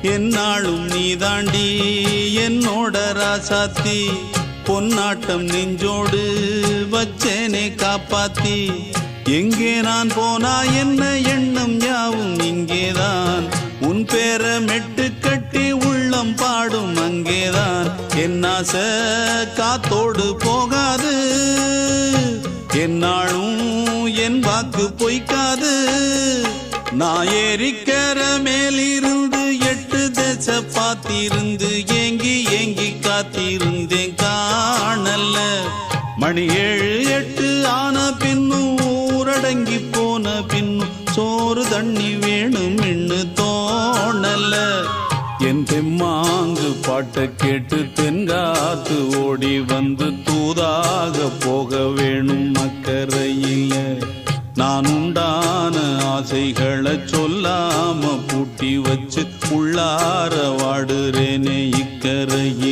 என்னாலும் நீ தாண்டி என்னோட ராசாத்தி பொன்னாட்டம் நெஞ்சோடு வச்சேனே காப்பாத்தி எங்கே நான் போனா என்ன எண்ணம் யாவும் இங்கேதான் உன் பேர மெட்டு கட்டி உள்ளம் பாடும் அங்கேதான் என் ஆசை காத்தோடு போகாது என்னாலும் என் வாக்கு பொய்க்காது நான் ஏறிக்கர மேலிருந்து 8 தேச பார்த்திருந்து ஏங்கி ஏங்கி காத்திருந்தேன் காணல்ல மணி 7 8 ஆன பின்னும் ஊரடங்கி போன பின்னும் சோறு தண்ணி வேணும் இன்னு தோணல என் தெம்மாங்கு பாட்டை கேட்டு தென்காத்து ஓடி வந்து தூதாக போக வேணும் அக்கறையில நான் உண்டான ஆசைகளை சொல்லாம பூட்டி வச்சு உள்ளார வாடுறேனே இக்கரையில்